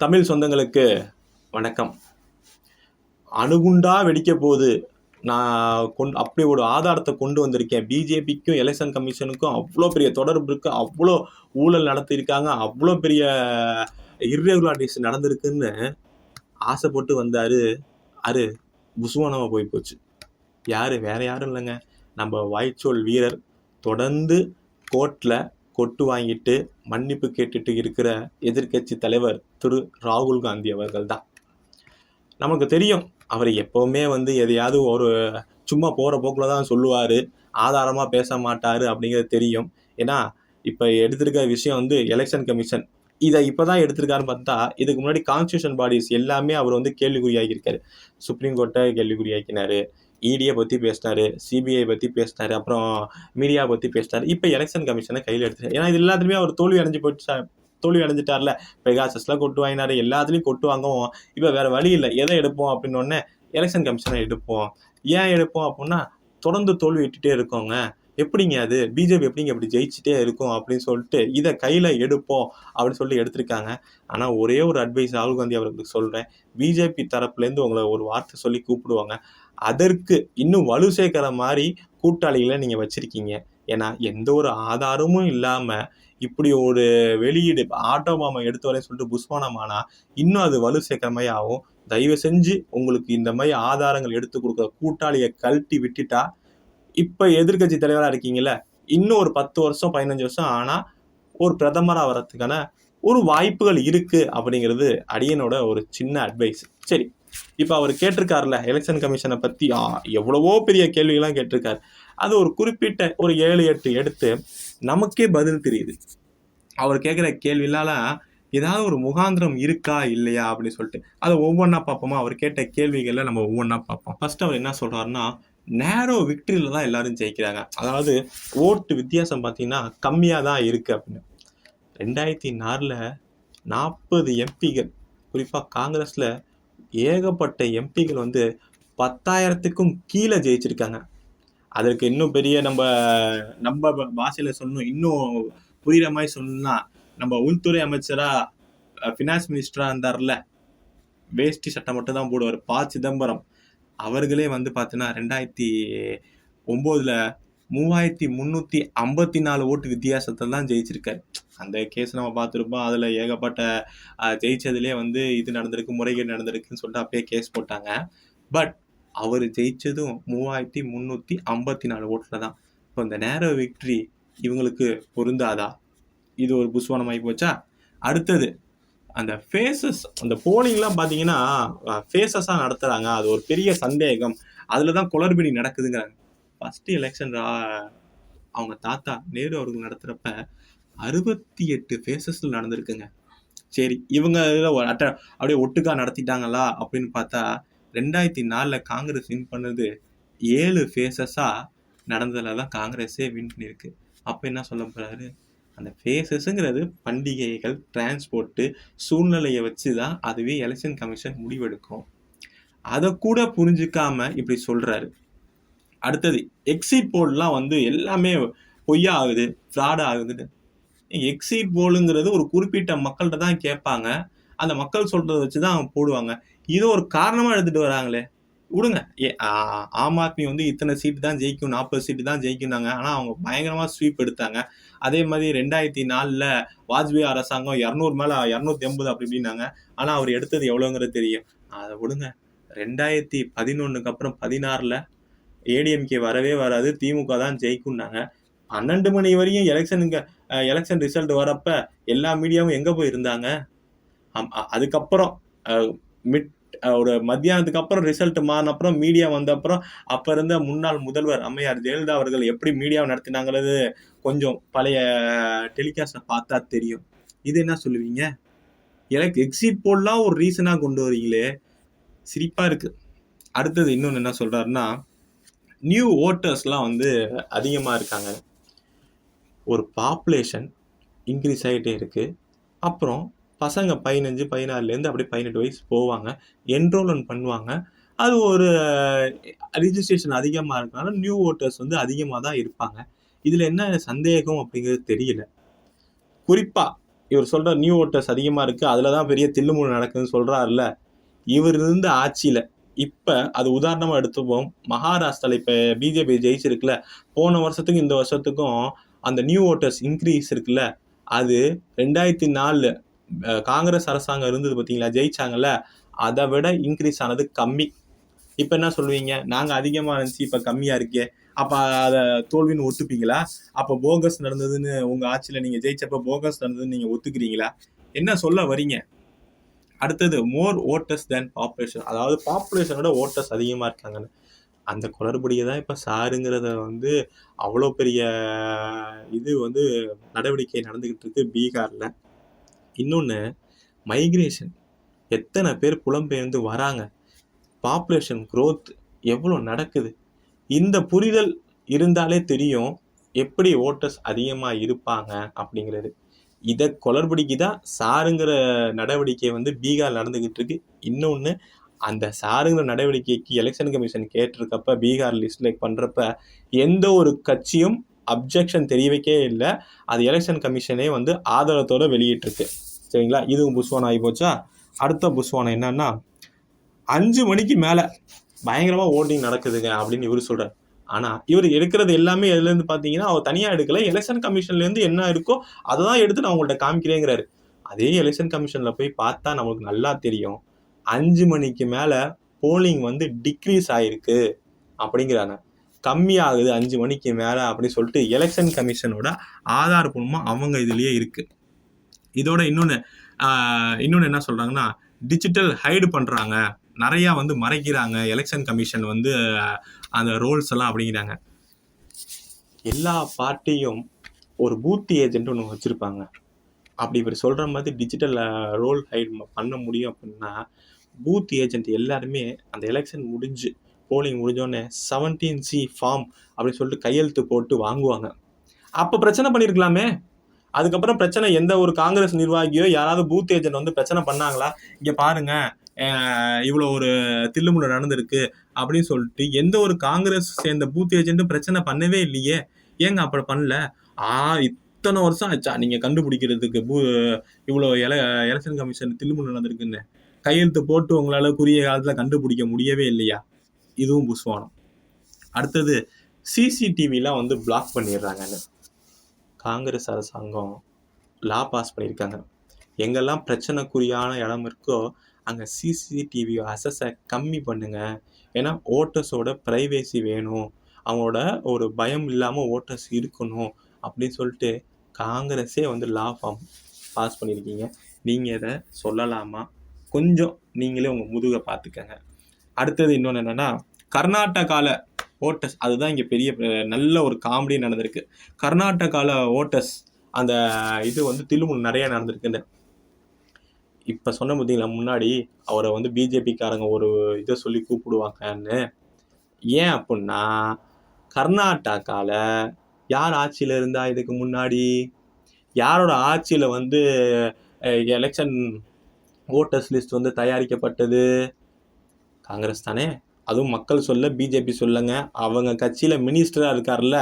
தமிழ் சொந்தங்களுக்கு வணக்கம். அணுகுண்டா வெடிக்க போகுது. நான் அப்படி ஒரு ஆதாரத்தை கொண்டு வந்திருக்கேன். பிஜேபிக்கும் எலெக்ஷன் கமிஷனுக்கும் அவ்வளோ பெரிய தொடர்பு இருக்கு, அவ்வளோ ஊழல் நடத்தியிருக்காங்க, அவ்வளோ பெரிய இர்ரெகுலாரிட்டிஸ் நடந்திருக்குன்னு ஆசைப்பட்டு வந்தாரு. அது புசுவானமா போய் போச்சு. யாரு வேற யாரும் இல்லைங்க, நம்ம வாய்ச்சொல் வீரர். தொடர்ந்து கோர்ட்ல கொட்டு வாங்கிட்டு மன்னிப்பு கேட்டுட்டு இருக்கிற எதிர்கட்சி தலைவர் திரு ராகுல் காந்தி அவர்கள் தான். நமக்கு தெரியும், அவர் எப்பவுமே எதையாவது ஒரு சும்மா போற போக்குல தான் சொல்லுவாரு, ஆதாரமா பேச மாட்டாரு அப்படிங்கிறது தெரியும். ஏன்னா இப்ப எடுத்திருக்கிற விஷயம் எலெக்ஷன் கமிஷன் இதை இப்பதான் எடுத்திருக்காருன்னு பார்த்தா, இதுக்கு முன்னாடி கான்ஸ்டியூஷன் பாடிஸ் எல்லாமே அவர் கேள்விக்குறியாகியிருக்காரு. சுப்ரீம் கோர்ட்டை கேள்விக்குறியாக்கினாரு, இடியை பற்றி பேசினாரு, சிபிஐ பற்றி பேசினாரு, அப்புறம் மீடியா பற்றி பேசினாரு. இப்போ எலெக்ஷன் கமிஷனை கையில் எடுத்துட்டாரு. ஏன்னா இது எல்லாத்துலேயுமே அவர் தோல்வி அடைஞ்சிட்டார்ல. பெகாசஸ்லாம் கொட்டு வாங்கினாரு, எல்லாத்துலேயும் கொட்டு வாங்கவும் இப்போ வேற வழி இல்லை. எதை எடுப்போம் அப்படின்னோடனே எலெக்ஷன் கமிஷனை எடுப்போம். ஏன் எடுப்போம் அப்படின்னா, தொடர்ந்து தோல்வி விட்டுட்டே இருக்கோங்க, எப்படிங்க அது பிஜேபி எப்படிங்க அப்படி ஜெயிச்சுட்டே இருக்கும் அப்படின்னு சொல்லிட்டு இதை கையில் எடுப்போம் அப்படின்னு சொல்லி எடுத்திருக்காங்க. ஆனால் ஒரே ஒரு அட்வைஸ் ராகுல் காந்தி அவர்களுக்கு சொல்கிறேன். பிஜேபி தரப்புலேருந்து உங்களை ஒரு வார்த்தை சொல்லி கூப்பிடுவாங்க, அதற்கு இன்னும் வலு சேர்க்கிற மாதிரி கூட்டாளிகளை நீங்கள் வச்சிருக்கீங்க. ஏன்னா எந்த ஒரு ஆதாரமும் இல்லாமல் இப்படி ஒரு வெளியீடு ஆட்டோ பாமை எடுத்து வரேன்னு சொல்லிட்டு புஷ்வானமானா இன்னும் அது வலு சேர்க்கிற மாதிரி ஆகும். தயவு செஞ்சு உங்களுக்கு இந்த மாதிரி ஆதாரங்கள் எடுத்து கொடுக்குற கூட்டாளியை கழட்டி விட்டுட்டா, இப்ப எதிர்கட்சி தலைவரா இருக்கீங்கல்ல, இன்னும் ஒரு 10 வருஷம் 15 வருஷம் ஆனா ஒரு பிரதமரா வர்றதுக்கான ஒரு வாய்ப்புகள் இருக்கு அப்படிங்கிறது அடியனோட ஒரு சின்ன அட்வைஸ். சரி, இப்ப அவர் கேட்டிருக்காருல எலெக்ஷன் கமிஷனை பத்தி எவ்வளவோ பெரிய கேள்விகள்லாம் கேட்டிருக்காரு. அது ஒரு குறிப்பிட்ட ஒரு 7-8 எடுத்து நமக்கே பதில் தெரியுது. அவர் கேட்கிற கேள்விலாம் ஏதாவது ஒரு முகாந்திரம் இருக்கா இல்லையா அப்படின்னு சொல்லிட்டு அதை ஒவ்வொன்றா பார்ப்போமா. அவர் கேட்ட கேள்விகளை நம்ம ஒவ்வொன்றா பார்ப்போம். ஃபர்ஸ்ட் அவர் என்ன சொல்றாருன்னா, நேரோ விக்டரியில தான் எல்லாரும் ஜெயிக்கிறாங்க, அதாவது ஓட்டு வித்தியாசம் பார்த்தீங்கன்னா கம்மியாக தான் இருக்கு அப்படின்னு. 2004 40 எம்பிகள், குறிப்பாக காங்கிரஸ்ல ஏகப்பட்ட எம்பிகள் 10,000க்கும் கீழே ஜெயிச்சிருக்காங்க. அதற்கு இன்னும் பெரிய நம்ம பாஷையில சொல்லணும், இன்னும் புரியுற மாதிரி சொல்லணும்னா, நம்ம உள்துறை அமைச்சரா ஃபினான்ஸ் மினிஸ்டரா இருந்தார்ல, வேஷ்டி சட்டை மட்டும் தான் போடுவார், ப. சிதம்பரம் அவர்களே பார்த்தீங்கன்னா 2009 3354 ஓட்டு வித்தியாசத்தை தான் ஜெயிச்சிருக்காரு. அந்த கேஸ் நம்ம பார்த்துருப்போம். அதில் ஏகப்பட்ட ஜெயிச்சதுலேயே இது நடந்திருக்கு, முறைகேடு நடந்திருக்குன்னு சொல்லிட்டு அப்பயே கேஸ் போட்டாங்க. பட் அவர் ஜெயிச்சதும் 3354 ஓட்டில் தான். இப்போ இந்த நேரோ விக்ட்ரி இவங்களுக்கு பொருந்தாதா? இது ஒரு புஷ்வானமாகி போச்சா? அடுத்தது அந்த ஃபேஸஸ், அந்த போலிங்லாம் பார்த்தீங்கன்னா ஃபேஸஸாக நடத்துகிறாங்க, அது ஒரு பெரிய சந்தேகம், அதில் தான் குளறுபடி நடக்குதுங்கிறாங்க. ஃபஸ்ட்டு எலெக்ஷன் அவங்க தாத்தா நேரு அவர்கள் நடத்துகிறப்ப 68 ஃபேஸஸில் நடந்திருக்குங்க. சரி, இவங்க அப்படியே ஒட்டுக்கா நடத்திட்டாங்களா அப்படின்னு பார்த்தா 2004 காங்கிரஸ் வின் பண்ணது 7 ஃபேஸஸாக நடந்ததில் தான் காங்கிரஸே வின் பண்ணியிருக்கு. அப்போ என்ன சொல்ல போகிறாரு, அந்த ஃபேஸஸுங்கிறது பண்டிகைகள், டிரான்ஸ்போர்ட்டு, சூழ்நிலையை வச்சு தான் அதுவே எலெக்ஷன் கமிஷன் முடிவெடுக்கும். அதை கூட புரிஞ்சுக்காம இப்படி சொல்கிறாரு. அடுத்தது எக்ஸிட் போல்லாம் எல்லாமே பொய்யா ஆகுது, ஃப்ராட் ஆகுதுன்னு. எக்ஸிட் போலுங்கிறது ஒரு குறிப்பிட்ட மக்கள்கிட்ட தான் கேட்பாங்க, அந்த மக்கள் சொல்றதை வச்சு தான் போடுவாங்க. இதை ஒரு காரணமாக எடுத்துகிட்டு வராங்களே, விடுங்க. ஆம் ஆத்மி இத்தனை சீட்டு தான் ஜெயிக்கும், 40 சீட்டு தான் ஜெயிக்குனாங்க, ஆனால் அவங்க பயங்கரமாக ஸ்வீப் எடுத்தாங்க. அதே மாதிரி 2004 வாஜ்பாய் அரசாங்கம் 200 மேலே 280 அப்படி இப்படின்னாங்க, ஆனால் அவர் எடுத்தது எவ்வளோங்கிறது தெரியும். அதை விடுங்க. 2011 அப்புறம் 16 ஏடிஎம்கே வரவே வராது, திமுக தான் ஜெயிக்கும்னாங்க. 12 மணி வரையும் எலெக்ஷன் ரிசல்ட் வரப்ப எல்லா மீடியாவும் எங்கே போய் இருந்தாங்க? அதுக்கப்புறம் ஒரு மத்தியானத்துக்கு அப்புறம் ரிசல்ட் மாறின அப்புறம் மீடியா வந்த அப்புறம் அப்போ இருந்த முன்னாள் முதல்வர் அம்மையார் ஜெயலலிதா அவர்கள் எப்படி மீடியாவை நடத்தினாங்கிறது கொஞ்சம் பழைய டெலிகாஸ்ட்டை பார்த்தா தெரியும். இது என்ன சொல்லுவீங்க? எக்ஸிட் போல்லாம் ஒரு ரீசனாக கொண்டு வரீங்களே, சிரிப்பாக இருக்குது. அடுத்தது இன்னொன்று என்ன சொல்கிறாருன்னா, நியூ ஓட்டர்ஸ்லாம் அதிகமாக இருக்காங்க, ஒரு பாப்புலேஷன் இன்க்ரீஸ் ஆகிட்டே இருக்குது. அப்புறம் பசங்க 15, 16லேருந்து அப்படியே 18 வயசு போவாங்க, என்ரோல்மெண்ட் பண்ணுவாங்க. அது ஒரு ரிஜிஸ்ட்ரேஷன் அதிகமாக இருக்கனால நியூ ஓட்டர்ஸ் அதிகமாக தான் இருப்பாங்க. இதில் என்ன சந்தேகம் அப்படிங்கிறது தெரியல. குறிப்பாக இவர் சொல்ற நியூ ஓட்டர்ஸ் அதிகமா இருக்கு, அதுலதான் பெரிய தில்லுமுள்ளு நடக்குதுன்னு சொல்றாருல, இவர் இருந்த ஆட்சியில இப்ப அது உதாரணமா எடுத்துப்போம். மகாராஷ்டிரால இப்ப பிஜேபி ஜெயிச்சிருக்குல்ல, போன வருஷத்துக்கும் இந்த வருஷத்துக்கும் அந்த நியூ ஓட்டர்ஸ் இன்க்ரீஸ் இருக்குல்ல, அது 2004 காங்கிரஸ் அரசாங்கம் இருந்தது பார்த்தீங்களா, ஜெயிச்சாங்கல்ல, அதை விட இன்க்ரீஸ் ஆனது கம்மி. இப்ப என்ன சொல்லுவீங்க, நாங்க அதிகமா இருந்துச்சு இப்ப கம்மியா இருக்கே, அப்ப அத தோல்வின்னு ஒத்துப்பீங்களா? அப்ப போகஸ் நடந்ததுன்னு உங்க ஆட்சியில நீங்க ஜெயிச்சப்ப போகஸ் நடந்ததுன்னு நீங்க ஒத்துக்கிறீங்களா? என்ன சொல்ல வரீங்க? அடுத்தது மோர் ஓட்டர்ஸ் தேன் பாப்புலேஷன், அதாவது பாப்புலேஷனோட ஓட்டர்ஸ் அதிகமா இருக்காங்கன்னு. அந்த குளறுபடியை தான் இப்ப சாருங்கிறத வந்து அவ்வளோ பெரிய இது வந்து நடவடிக்கை நடந்துகிட்டு இருக்கு பீகார்ல. இன்னொன்னு, மைக்ரேஷன், எத்தனை பேர் புலம்பெயர்ந்து வராங்க, பாப்புலேஷன் growth எவ்வளோ நடக்குது, இந்த புரிதல் இருந்தாலே தெரியும் எப்படி ஓட்டர்ஸ் அதிகமா இருப்பாங்க அப்படிங்கிறது. இதை குளறுபடிக்கு தான் சாருங்கிற நடவடிக்கை வந்து பீகார் நடந்துகிட்டு இருக்கு. இன்னொன்னு, அந்த சாருங்கிற நடவடிக்கைக்கு எலெக்ஷன் கமிஷன் கேட்டிருக்கப்ப பீகார் லிஸ்ட்ல பண்றப்ப எந்த ஒரு கட்சியும் அப்ஜெக்ஷன் தெரிவிக்கவே இல்லை. அது எலெக்ஷன் கமிஷனே வந்து ஆதாரத்தோட வெளியிட்டிருக்கு. சரிங்களா, இதுவும் புஸ்வானம் ஆகி போச்சா. அடுத்த புஸ்வானம் என்னன்னா, 5 மணிக்கு மேல பயங்கரமா ஓட்டிங் நடக்குதுங்க அப்படின்னு இவர் சொல்றாரு. ஆனா இவர் எடுக்கிறது எல்லாமே எதுல இருந்து பாத்தீங்கன்னா, அவர் தனியா எடுக்கல, எலெக்ஷன் கமிஷன்ல இருந்து என்ன இருக்கோ அதை தான் எடுத்து நான் உங்கள்ட்ட காமிக்கிறேங்கிறாரு. அதே எலெக்ஷன் கமிஷன்ல போய் பார்த்தா நமக்கு நல்லா தெரியும், 5 மணிக்கு மேல போலிங் வந்து டிக்ரீஸ் ஆயிருக்கு அப்படிங்கிறாங்க. கம்மியாகுது 5 மணிக்கு மேல அப்படின்னு சொல்லிட்டு எலெக்ஷன் கமிஷனோட ஆதாரப்பூர்வமா அவங்க இதுலயே இருக்கு. இதோட இன்னொன்னு என்ன சொல்றாங்கன்னா, டிஜிட்டல் ஹைடு பண்றாங்க, நிறைய வந்து மறைக்கிறாங்க எலெக்ஷன் கமிஷன் வந்து அந்த ரோல்ஸ் எல்லாம் அப்படிங்கிறாங்க. எல்லா பார்ட்டியும் ஒரு பூத் ஏஜென்ட் ஒன்று வச்சிருப்பாங்க. அப்படி இவர் சொல்ற மாதிரி டிஜிட்டல் ரோல் ஹைட் பண்ண முடியும் அப்படின்னா, பூத் ஏஜென்ட் எல்லாருமே அந்த எலெக்ஷன் முடிஞ்சு போலிங் முடிஞ்சோடனே 17C ஃபார்ம் அப்படின்னு சொல்லிட்டு கையெழுத்து போட்டு வாங்குவாங்க. அப்ப பிரச்சனை பண்ணிருக்கலாமே. அதுக்கப்புறம் பிரச்சனை எந்த ஒரு காங்கிரஸ் நிர்வாகியோ யாராவது பூத் ஏஜென்ட் வந்து பிரச்சனை பண்ணாங்களா, இங்க பாருங்க இவ்வளோ ஒரு தில்லுமுள்ள நடந்திருக்கு அப்படின்னு சொல்லிட்டு எந்த ஒரு காங்கிரஸ் சேர்ந்த பூத் ஏஜென்ட்டும் பிரச்சனை பண்ணவே இல்லையே, ஏங்க அப்புறம் பண்ணல? இத்தனை வருஷம் ஆச்சா நீங்க கண்டுபிடிக்கிறதுக்கு இவ்வளோ எலெக்ஷன் கமிஷன் தில்லுமுள்ள நடந்திருக்குன்னு கையெழுத்து போட்டு உங்களால குறுகிய காலத்துல கண்டுபிடிக்க முடியவே இல்லையா? இதுவும் புஸ்வானம். அடுத்தது, சிசிடிவிலாம் வந்து பிளாக் பண்ணிடுறாங்கன்னு காங்கிரஸ் அரசாங்கம் லா பாஸ் பண்ணியிருக்காங்க. எங்கெல்லாம் பிரச்சனைக்குரியான இடம் இருக்கோ அங்கே சிசிடிவி அசஸை கம்மி பண்ணுங்க. ஏன்னா ஓட்டர்ஸோட ப்ரைவேசி வேணும், அவங்களோட ஒரு பயம் இல்லாமல் ஓட்டர்ஸ் இருக்கணும் அப்படின்னு சொல்லிட்டு காங்கிரஸே வந்து லா ஃபார்ம் பாஸ் பண்ணியிருக்கீங்க. நீங்கள் இதை சொல்லலாமா? கொஞ்சம் நீங்களே உங்கள் முதுகை பார்த்துக்கங்க. அடுத்தது இன்னொன்று என்னென்னா, கர்நாடகாவில் ஓட்டர்ஸ், அதுதான் இங்கே பெரிய நல்ல ஒரு காமெடி நடந்திருக்கு. கர்நாடகாவில் ஓட்டர்ஸ் அந்த இது வந்து தில்லுமுள்ளு நிறைய நடந்திருக்கு. இப்போ சொன்ன பார்த்தீங்களா முன்னாடி, அவரை வந்து பிஜேபிக்காரங்க ஒரு இதை சொல்லி கூப்பிடுவாங்கன்னு. ஏன் அப்படின்னா, கர்நாடகாவில் யார் ஆட்சியில் இருந்தா இதுக்கு முன்னாடி, யாரோட ஆட்சியில் வந்து எலெக்ஷன் ஓட்டர்ஸ் லிஸ்ட் வந்து தயாரிக்கப்பட்டது? காங்கிரஸ் தானே. அதுவும் மக்கள் சொல்ல, பிஜேபி சொல்லுங்க. அவங்க கட்சியில் மினிஸ்டராக இருக்கார்ல,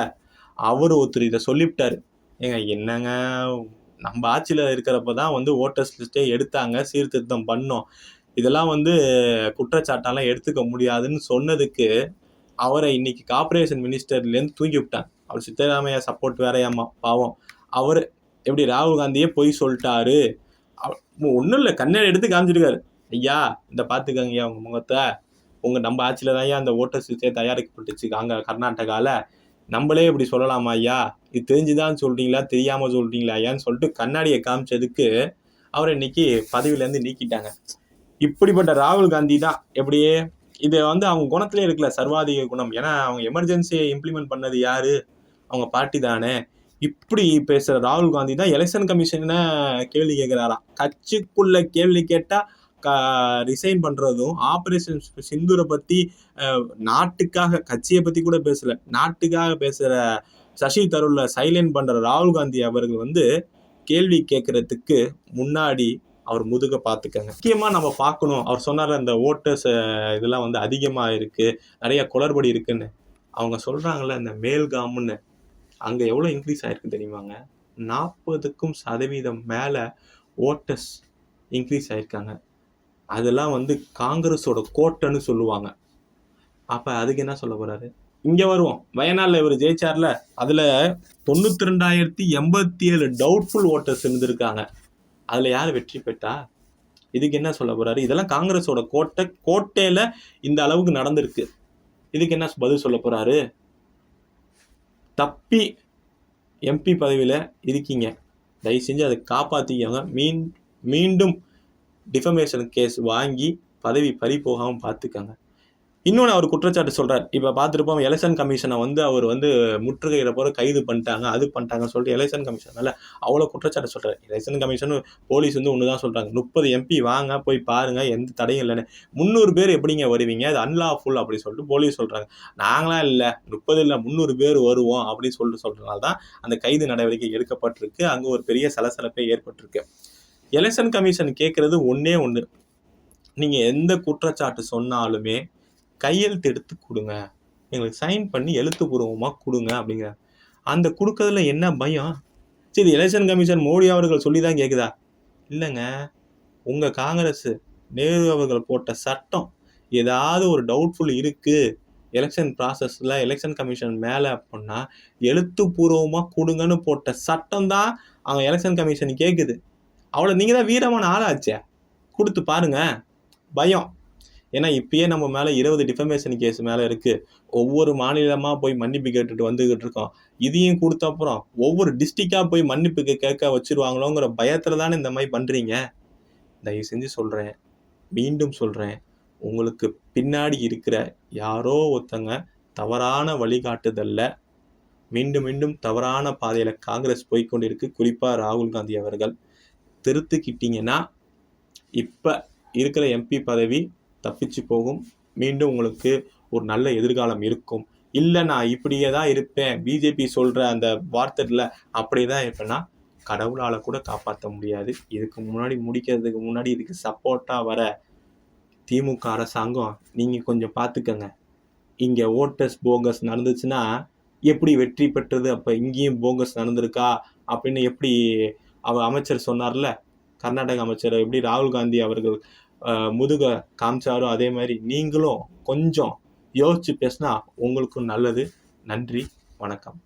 அவர் ஒருத்தர் இதை சொல்லிவிட்டார். ஏங்க என்னங்க, நம்ம ஆட்சியில் இருக்கிறப்ப தான் வந்து ஓட்டர்ஸ் லிஸ்ட்டே எடுத்தாங்க, சீர்திருத்தம் பண்ணோம், இதெல்லாம் வந்து குற்றச்சாட்டெல்லாம் எடுத்துக்க முடியாதுன்னு சொன்னதுக்கு அவரை இன்னைக்கு கார்பரேஷன் மினிஸ்டர்லேருந்து தூங்கி விட்டாங்க. அவர் சித்தராமையா சப்போர்ட் வேறையாமா பாவம். அவர் எப்படி ராகுல் காந்தியே போய் சொல்லிட்டாரு, ஒன்றும் இல்லை, கண்ணாடி எடுத்து காமிச்சிருக்காரு, ஐயா இந்த பார்த்துக்கங்க ஐயா உங்கள் முகத்தை, நம்ம ஆட்சியில் தான் அந்த ஓட்டர்ஸ் லிஸ்டே தயாரிக்கப்பட்டுச்சு கர்நாடகாவில், நம்மளே இப்படி சொல்லலாமா ஐயா, இது தெரிஞ்சுதான் சொல்றீங்களா தெரியாமல் சொல்றீங்களா ஐயான்னு சொல்லிட்டு கண்ணாடியை காமிச்சதுக்கு அவரை இன்னைக்கு பதவியிலேருந்து நீக்கிட்டாங்க. இப்படிப்பட்ட ராகுல் காந்தி தான் எப்படியே இது வந்து அவங்க குணத்திலே இருக்குல்ல, சர்வாதிக குணம். ஏன்னா அவங்க எமர்ஜென்சியை இம்ப்ளிமெண்ட் பண்ணது யாரு, அவங்க பார்ட்டி தானே. இப்படி பேசுற ராகுல் காந்தி தான் எலெக்ஷன் கமிஷனை கேள்வி கேட்கிறாராம். கட்சிக்குள்ள கேள்வி கேட்டா ரிசைன் பண்றதும், ஆபரேஷன் சிந்தூரை பத்தி நாட்டுக்காக, கட்சியை பத்தி கூட பேசல, நாட்டுக்காக பேசுற சசி தரூர்ல சைலண்ட் பண்ற ராகுல் காந்தி அவர்கள் வந்து கேள்வி கேட்கறதுக்கு முன்னாடி அவர் முதுக பார்த்துக்கங்க. முக்கியமா நம்ம பார்க்கணும், அவர் சொன்னார் அந்த ஓட்டர்ஸ் இதெல்லாம் வந்து அதிகமா இருக்கு, நிறைய குளறுபடி இருக்குன்னு. அவங்க சொல்றாங்கல்ல இந்த மேல்காம்னு, அங்க எவ்வளவு இன்க்ரீஸ் ஆயிருக்கு தெரியுமாங்க? 40% மேலே ஓட்டர்ஸ் இன்க்ரீஸ் ஆயிருக்காங்க. அதெல்லாம் வந்து காங்கிரஸோட கோட்டைன்னு சொல்லுவாங்க. அப்போ அதுக்கு என்ன சொல்ல போறாரு? இங்கே வருவோம். வயநாட்டில் இவர் ஜெயிச்சார்ல, அதில் 92,087 டவுட்ஃபுல் ஓட்டர்ஸ் இருந்திருக்காங்க. அதில் யார் வெற்றி பெற்றா? இதுக்கு என்ன சொல்ல போறாரு? இதெல்லாம் காங்கிரஸோட கோட்டையில் இந்த அளவுக்கு நடந்திருக்கு. இதுக்கு என்ன பதில் சொல்ல போறாரு? தப்பி எம்பி பதவியில் இருக்கீங்க, தயவு செஞ்சு அதை காப்பாற்றிக்கோங்க. மீண்டும் டிஃபமேஷன் கேஸ் வாங்கி பதவி பறி போகாமல் பார்த்துக்கோங்க. இன்னொன்று அவர் குற்றச்சாட்டு சொல்கிறார். இப்போ பார்த்துருப்போம், எலெக்ஷன் கமிஷனை வந்து அவர் வந்து முற்றுகையிட போகிற கைது பண்ணிட்டாங்க, அது பண்ணிட்டாங்கன்னு சொல்லிட்டு எலெக்ஷன் கமிஷன் மேலே அவ்வளோ குற்றச்சாட்டு சொல்கிறார். எலெக்ஷன் கமிஷன் போலீஸ் வந்து ஒன்று தான் சொல்கிறாங்க, 30 MP வாங்க, போய் பாருங்கள், எந்த தடையும் இல்லைன்னு. 300 பேர் எப்படிங்க வருவீங்க, அது அன்லாஃபுல் அப்படின்னு சொல்லிட்டு போலீஸ் சொல்கிறாங்க. நாங்களாம் இல்லை, 30 இல்லை 300 பேர் வருவோம் அப்படின்னு சொல்கிறதுனால தான் அந்த கைது நடவடிக்கை எடுக்கப்பட்டிருக்கு. அங்கே ஒரு பெரிய சலசலப்பே ஏற்பட்டிருக்கு. எலெக்ஷன் கமிஷன் கேட்குறது ஒன்றே ஒன்று, நீங்கள் எந்த குற்றச்சாட்டு சொன்னாலுமே கையெழுத்து எடுத்து கொடுங்க, எங்களுக்கு சைன் பண்ணி எழுத்துப்பூர்வமாக கொடுங்க அப்படிங்கிற. அந்த கொடுக்கறதுல என்ன பயம்? சரி, எலெக்ஷன் கமிஷன் மோடி அவர்கள் சொல்லி தான் கேட்குதா? இல்லைங்க, உங்கள் காங்கிரஸ் நேரு அவர்கள் போட்ட சட்டம் ஏதாவது ஒரு டவுட்ஃபுல் இருக்குது எலெக்ஷன் ப்ராசஸில் எலெக்ஷன் கமிஷன் மேலே அப்படின்னா எழுத்துப்பூர்வமாக கொடுங்கன்னு போட்ட சட்டம் தான் அவங்க எலெக்ஷன் கமிஷன் கேட்குது. அவ்வளோ நீங்கள் தான் வீரமான ஆளாச்சே, கொடுத்து பாருங்க. பயம். ஏன்னா இப்பயே நம்ம மேலே 20 டிஃபமேஷன் கேஸ் மேலே இருக்குது. ஒவ்வொரு மாநிலமாக போய் மன்னிப்பு கேட்டுட்டு வந்துக்கிட்டு இருக்கோம். இதையும் கொடுத்த அப்புறம் ஒவ்வொரு டிஸ்ட்ரிக்டாக போய் மன்னிப்பு கேட்க வச்சுருவாங்களோங்கிற பயத்தில் தானே இந்த மாதிரி பண்ணுறீங்க. தயவு செஞ்சு சொல்கிறேன், மீண்டும் சொல்கிறேன், உங்களுக்கு பின்னாடி இருக்கிற யாரோ ஒருத்தங்க தவறான வழிகாட்டுதலில் மீண்டும் மீண்டும் தவறான பாதையில் காங்கிரஸ் போய்கொண்டிருக்கு. குறிப்பாக ராகுல் காந்தி அவர்கள் திருத்துக்கிட்டீங்கன்னா இப்போ இருக்கிற MP பதவி தப்பிச்சு போகும். மீண்டும் உங்களுக்கு ஒரு நல்ல எதிர்காலம் இருக்கும். இல்லை நான் இப்படியே தான் இருப்பேன், பிஜேபி சொல்கிற அந்த வார்த்தையில் அப்படியே தான் இருப்பேன்னா கடவுளால் கூட காப்பாற்ற முடியாது. இதுக்கு முன்னாடி முடிக்கிறதுக்கு முன்னாடி இதுக்கு சப்போர்ட்டாக வர திமுக அரசாங்கம் நீங்கள் கொஞ்சம் பார்த்துக்கங்க. இங்கே ஓட்டர்ஸ் போகஸ் நடந்துச்சுன்னா எப்படி வெற்றி பெற்றது, அப்போ இங்கேயும் போகஸ் நடந்திருக்கா அப்படின்னு எப்படி அமைச்சர் சொன்னார்ல, கர்நாடக அமைச்சர் எப்படி ராகுல் காந்தி அவர்கள் முதுக காமிச்சாரோ அதே மாதிரி நீங்களும் கொஞ்சம் யோசிச்சு பேசினா உங்களுக்கும் நல்லது. நன்றி, வணக்கம்.